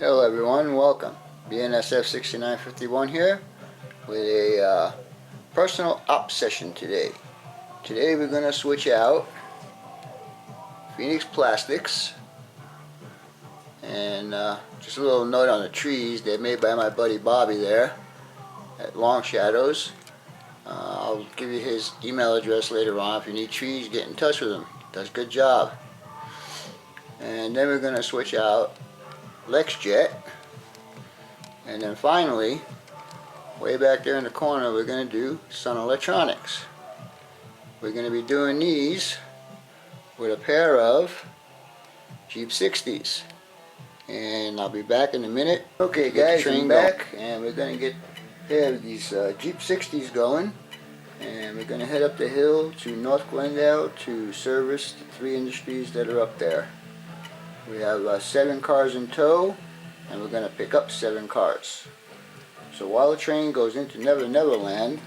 Hello everyone, welcome. BNSF 6951 here with a personal op session today. Today we're going to switch out Phoenix plastics and just a little note on the trees. They're made by my buddy Bobby there at Long Shadows. I'll give you his email address later on. If you need trees, get in touch with him. Does a good job. And then we're going to switch out LexJet. And then finally, way back there in the corner, we're going to do Sun Electronics. We're going to be doing these with a pair of Jeep 60s. And I'll be back in a minute. Okay guys, I'm back and we're going to have these Jeep 60s going. And we're going to head up the hill to North Glendale to service the 3 industries that are up there. We have 7 cars in tow. And we're going to pick up 7 cars. So while the train goes into Never Never Land,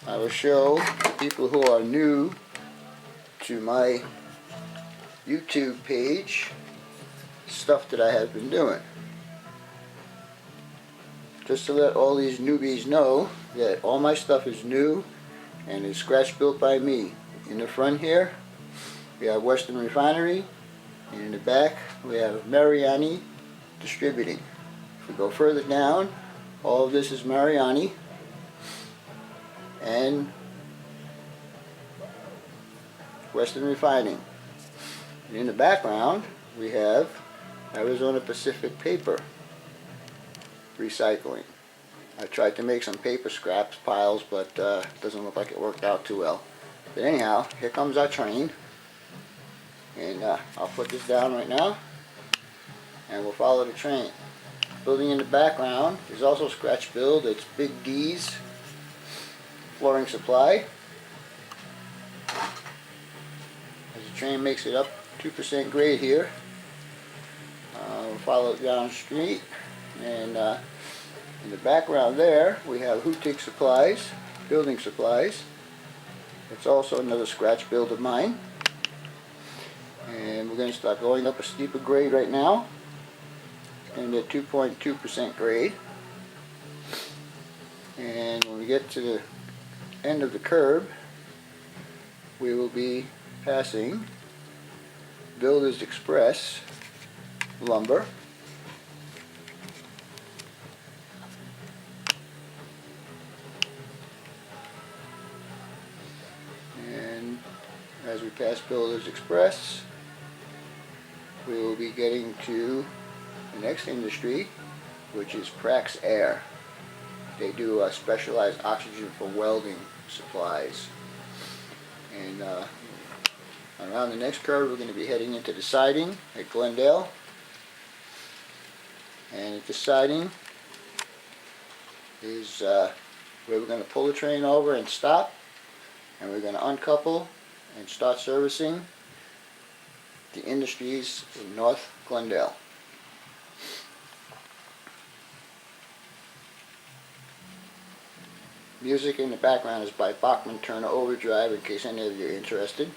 I will show people who are new to my YouTube page stuff that I have been doing. Just to let all these newbies know that all my stuff is new and is scratch built by me. In the front here, we have Western Refinery. And in the back, we have Mariani Distributing. If we go further down, all of this is Mariani. And Western Refining. And in the background, we have Arizona Pacific Paper Recycling. I tried to make some paper scraps piles, but it doesn't look like it worked out too well. But anyhow, here comes our train. And I'll put this down right now and we'll follow the train. Building in the background is also scratch build. It's Big D's Flooring Supply. As the train makes it up 2% grade here, we'll follow it down the street. And in the background there we have Hootig Supplies, Building Supplies. It's also another scratch build of mine. And we're going to start going up a steeper grade right now, and at 2.2% grade. And when we get to the end of the curb, we will be passing Builders Express lumber. And as we pass Builders Express, we will be getting to the next industry, which is Prax Air. They do specialized oxygen for welding supplies. And around the next curve, we're going to be heading into the siding at Glendale. And at the siding is where we're going to pull the train over and stop. And we're going to uncouple and start servicing the industries in North Glendale. Music in the background is by Bachman Turner Overdrive, in case any of you are interested.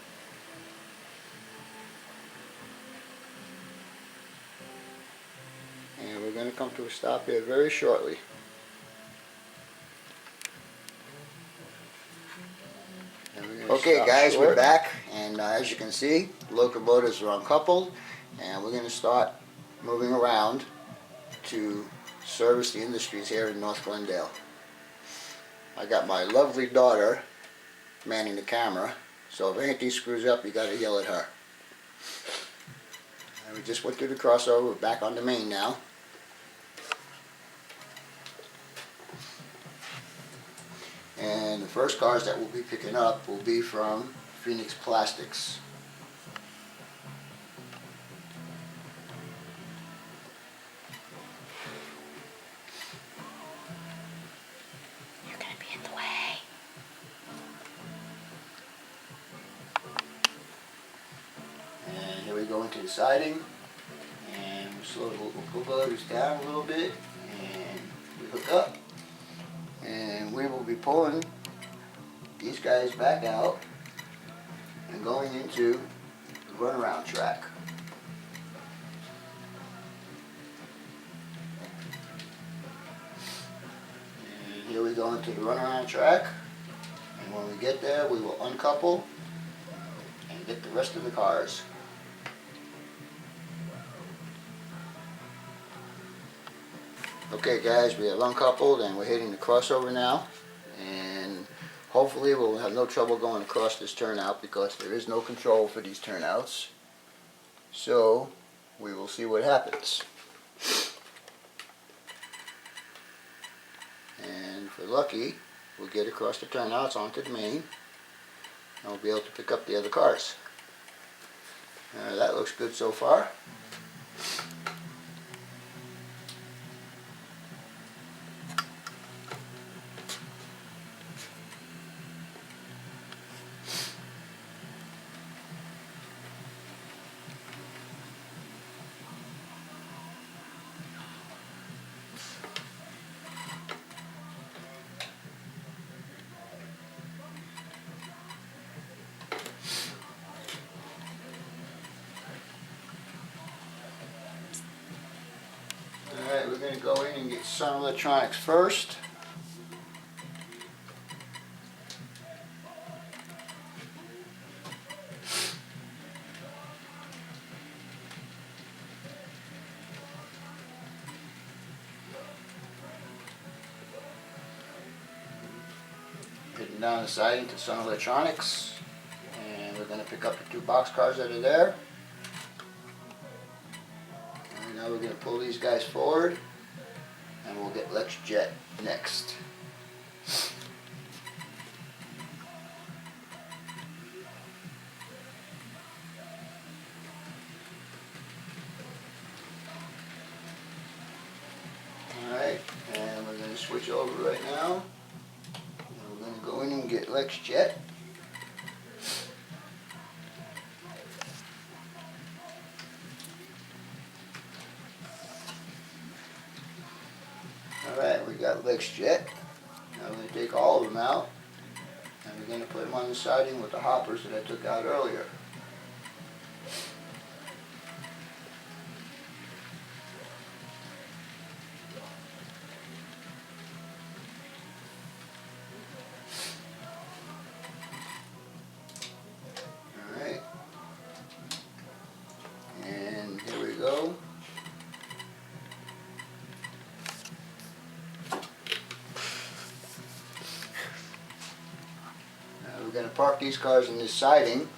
And we're going to come to a stop here very shortly. Okay guys, we're back, and as you can see, the locomotives are uncoupled, and we're going to start moving around to service the industries here in North Glendale. I got my lovely daughter manning the camera, so if anything screws up, you got to yell at her. And we just went through the crossover, we're back on the main now. And the first cars that we'll be picking up will be from Phoenix Plastics. You're going to be in the way. And here we go into the siding. And we slow the locomotives down a little bit. And we hook up. And we will be pulling these guys back out and going into the runaround track. go into the runaround track, and when we get there we will uncouple and get the rest of the cars. Okay guys, we have uncoupled and we're hitting the crossover now, and hopefully we'll have no trouble going across this turnout because there is no control for these turnouts. So we will see what happens. And if we're lucky, we'll get across the turnouts onto the main and we'll be able to pick up the other cars. That looks good so far. Alright, we're going to go in and get Sun Electronics first. Heading down the siding to Sun Electronics, and we're going to pick up the two box cars that are there. And now we're going to pull these guys forward and we'll get LexJet next. Alright, and we're going to switch over right now. And we're going to go in and get LexJet. Alright, we got LexJet. Now we're going to take all of them out and we're going to put them on the siding with the hoppers that I took out earlier. Alright, and here we go. We're going to park these cars in this siding,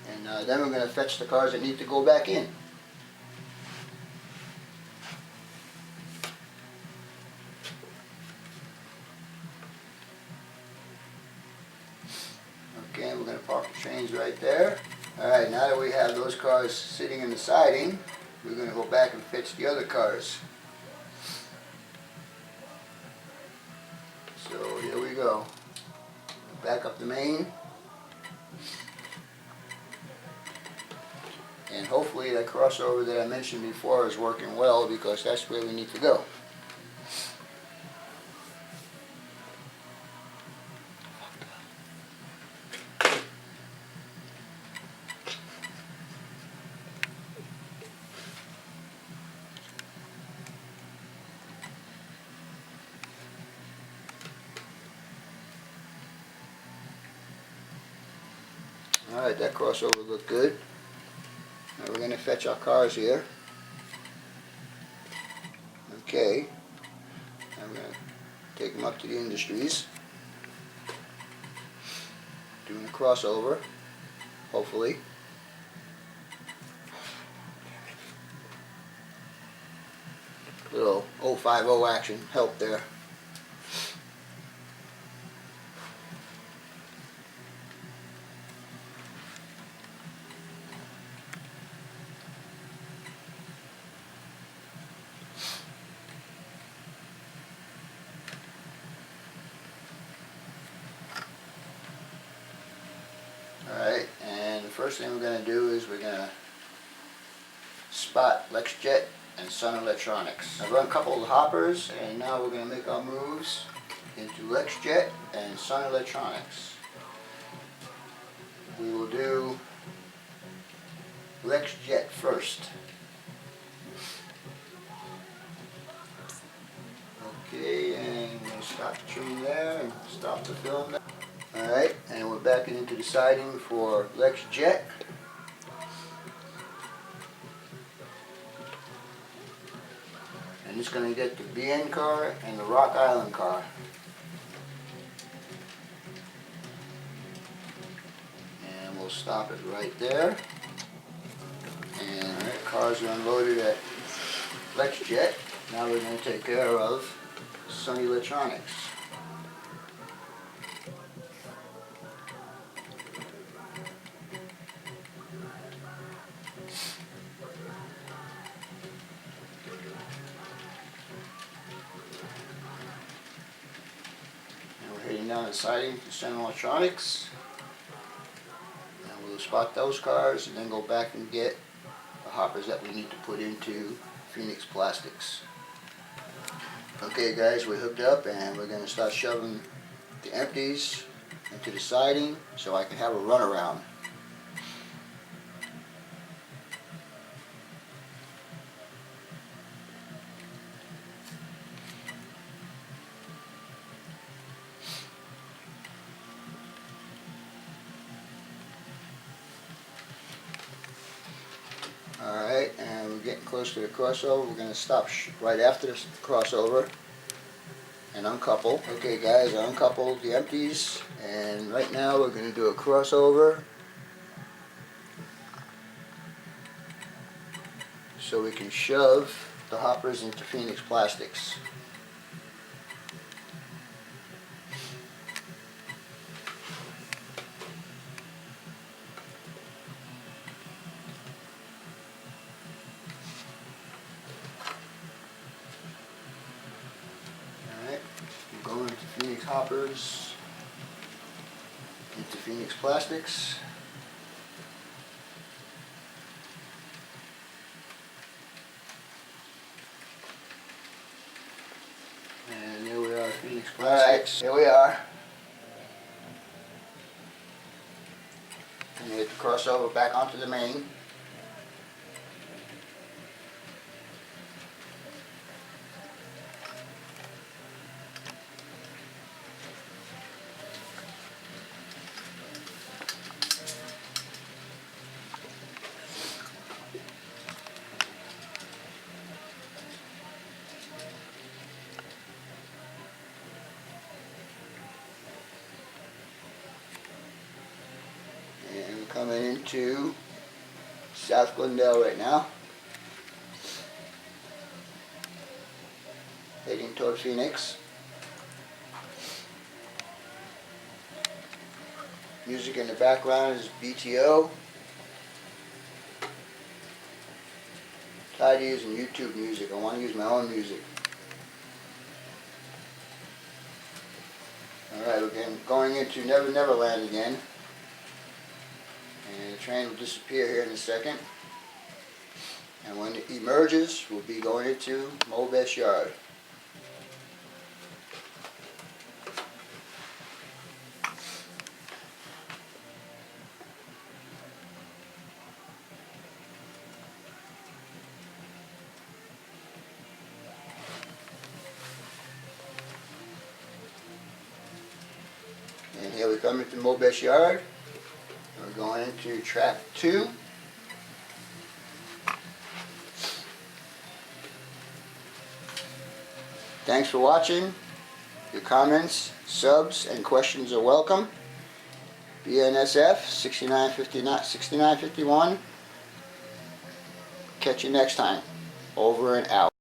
and then we're going to fetch the cars that need to go back in. Okay, we're going to park the trains right there. Alright, now that we have those cars sitting in the siding, we're going to go back and fetch the other cars. So here we go. Back up the main, and hopefully that crossover that I mentioned before is working well, because that's where we need to go. Alright, that crossover looked good. Now we're going to fetch our cars here. Okay. Now we're going to take them up to the Industries. Doing a crossover, hopefully. Little 050 action help there. Alright, and the first thing we're going to do is we're going to spot LexJet and Sun Electronics. I've uncoupled the hoppers, and now we're going to make our moves into LexJet and Sun Electronics. We will do LexJet first. Okay, and we're going to Start the tree there and stop the film. Alright, and we're backing into the siding for Lex Jet. And it's going to get the BN car and the Rock Island car. And we'll stop it right there. And alright, cars are unloaded at Lex Jet. Now we're going to take care of Sun Electronics. And we're heading down the siding to Sun Electronics. And we'll spot those cars and then go back and get the hoppers that we need to put into Phoenix Plastics. Okay guys, we're hooked up and we're going to start shoving the empties into the siding so I can have a runaround. Alright, and we're getting close to the crossover. We're going to stop right after this crossover and uncouple. Okay guys, I uncoupled the empties and right now we're going to do a crossover so we can shove the hoppers into Phoenix Plastics. Going into Phoenix hoppers, into Phoenix Plastics. And there we are, Phoenix Plastics. Alright, here we are. And you hit the crossover back onto the main. And we're coming into South Glendale right now. Heading toward Phoenix. Music in the background is BTO. Tired of using YouTube music. I want to use my own music. Alright, we're going into Never Never Land again. And the train will disappear here in a second. And when it emerges, we'll be going into Mobest yard. And here we come into Mobest yard. We're going into track 2. Thanks for watching. Your comments, subs, and questions are welcome. BNSF 6951. Catch you next time. Over and out.